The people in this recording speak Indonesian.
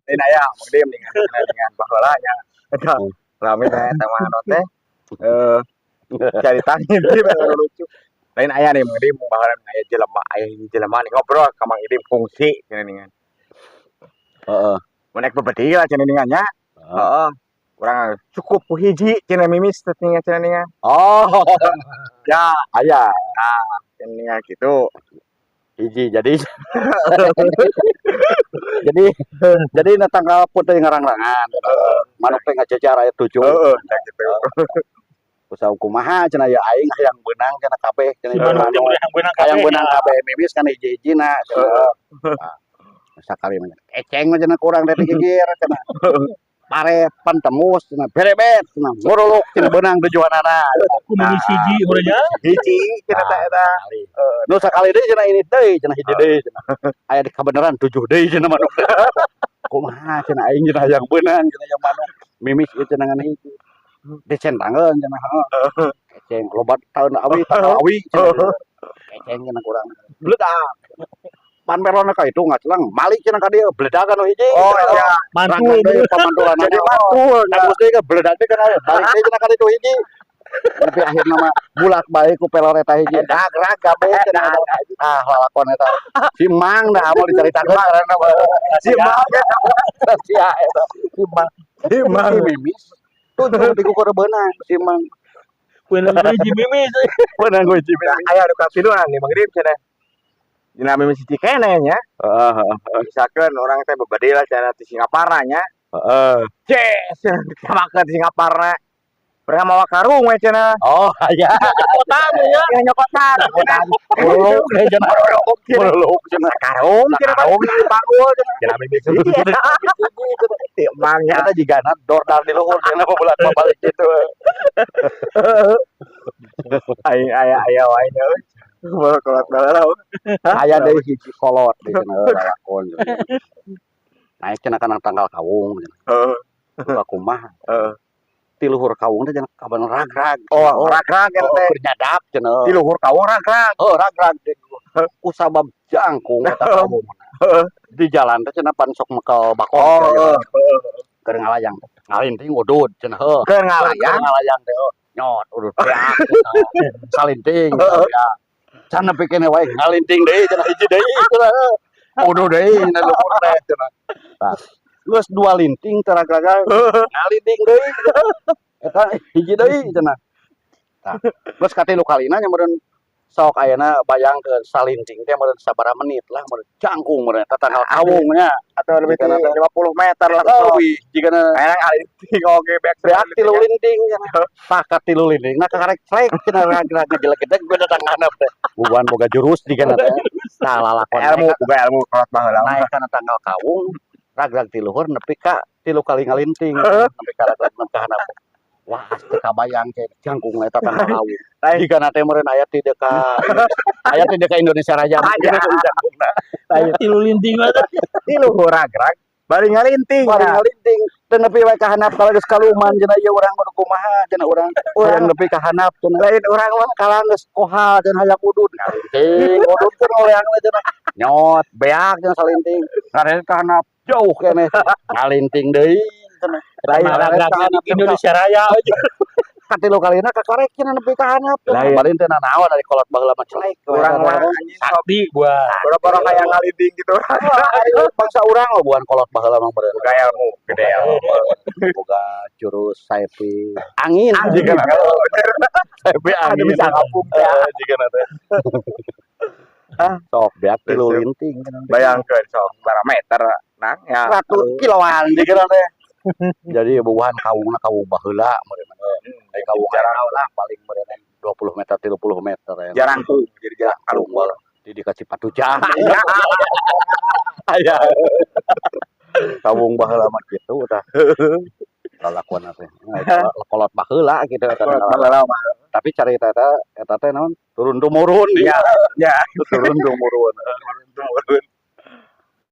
Lain aya Mang Dim dengan baheulanya eta rame teh eta mah teh caritanya ieu lucu. Lain aya nih Mang Dim baheula aya jelema nih ngobrol ka Mang Dim fungsi cenah ningan. Heeh. Mun rek bebedi lah cenah ningan nya. Heeh. Urang cukup ku hiji cenah mimis teh cenah ningan. Oh, Ya, aya cenah ningan kitu. hiji jadi jadi jadi na tanggal putih ngarang-rangan. Manuk teh ngacecar aya 7. Heeh, nya kitu. Usaha kumaha cenah ya aing hayang beunang cenah kabeh cenah Si manuk teh hayang beunang kabeh mimis kan hiji-hijina cenah. Sakali mah eceng mah cenah kurang teh digigir cenah. Pare pantemus cenah berebet cenah nguruluk cenah beunang tujuanana. Kudu siji urangnya. Hiji cenah teh eta. Nu sakali deui cenah ini deui cenah hiji deui cenah. Aya di kabeneran 7 deui cenah manuk. Kumaha cenah aing cenah hayang beunang cenah yang manuk mimis ieu cenah ngan hiji. Dicentangkeun cenah heuh. Eceng loba taun awi cenah. Eceng cenah kurang. Bledak. Pan merona ka itu ngacelang malik cenah ka dieu bledakan nu hiji. Oh iya, Mantul deui pamantulan. Jadi mantul. Kan mesti ka bledak teh kan balik deui cenah ka ditu hiji. Tapi akhirna mah bulak-balik ku pelor eta hiji. Dag-rag kabeh cenah. Ah, lalakon eta. Si Mang da amo dicaritakeun karana si Mang sia eta. Si Mang mimis. Tujuh di kukur beunang si Mang. Beunang hiji mimis. Beunang hiji mimis. Aya nu katiluan nih Mang Dim cenah. Dina mimis hiji keneh nya. Heeh. Misalkeun urang teh babade lah cenah di Singapura nya. Heeh. Ces, samakeun di Singapura. Pernah mawa karung we cenah. Oh, aya. Kotan ya, nyokotan. Muluk deh cenah. Muluk cenah. Karung cenah karung dipanggul cenah mimis hiji. Ti mangnya Eta jigana dordar di luhur cenah bulat balik gitu. aya wae nya euy. Kolot baheula. Aya deui hiji kolot di cenah lalakon. Naik cenah kana tanggal kawung cenah. Heeh. Kumaha? Heeh. Ti luhur kawung teh cenah kaban ragrag. Oh, ragrag eta teh. Keur nyadap cenah. Di luhur kawung ragrag. Oh, ragrag teh. Ku sabab jangkung eta kawung. Di jalan teh cenah pan sok mekel bakong. Oh, Keur ngalayang. Ngalinting udud cenah heuh. keur ngalayang. Ngalayang teh nyot udud beak. Salinting ya. Can nepi keneh wae ngalinting deui cenah hiji deui cenah. Udud deui na luhur teh cenah. Tah. Geus 2 linting teh ragrag ngalinting deui. Eta hiji deui cenah. Tah. Geus katilu kalina nya meureun sok ayeuna bayangkeun salinting teh meureun sabaraha menit lah meureun jangkung meureun eta tanggal kawung nya Atau lebih Jigana teh 50 meter lah tuh. leuwih jigana Kayak ngalinting oge back beak tilu linting cenah. Pakat tilu linting nah kakarek slek cenah ragrag jelek-jelek gue datang handap teh. Bubuhan boga jurus jigana teh. Tah lalakon ilmu boga ilmu kolot baheula. naik kana tanggal kawung ragrag ti luhur nepi ka 3 kali ngalinting nepi ka ragrag nepi ka handap. Wah, teu kabayang teh jangkung eta tanggal kawung. Jigana teh meureun aya ti deka Indonesia Raya. Jangkungna. Tilu linting mah. Di luhur ragrag bari ngalinting. Bari ngalinting teu nepi wae ka handap kalau geus kaluman cenah ieu urang kudu kumaha cenah urang nepi ka handap cenah lain urang mah kalah geus kohal cenah hayang udud ngalinting udud teh ngoleang we cenah nyot beak cenah salinting ngareun ka handap jauh keneh ngalinting deui cenah lain Indonesia Raya aja. katilu kalina kakarek cenah nepi ka handap bari teh nanaon dari kolot baheula mah celek Urang mah anjing sok Sakti gua. boro-boro kayak ngalinting gitu. ayo bangsa urang lo bukan kolot baheula mah meureun Boga ilmu gede ilmu. boga jurus saepi angin Jigana saepi ada angin bisa ngapung ya. jigana teh sok beak tilu linting Bayangkeun sok berapa meter nang ya. 100 kiloan jigana teh jadi bubuhan kawungna kawung baheula meureun ai kawung jarang lah paling meureun 20 meter 30 meter ya Jarang tuh jadi jarang kawung di dikasih patujan aya kawung baheula mah kitu tah lalakuan teh kolot baheula kitu tapi carita eta teh naon turun tumurun Iya, ya. turun tumurun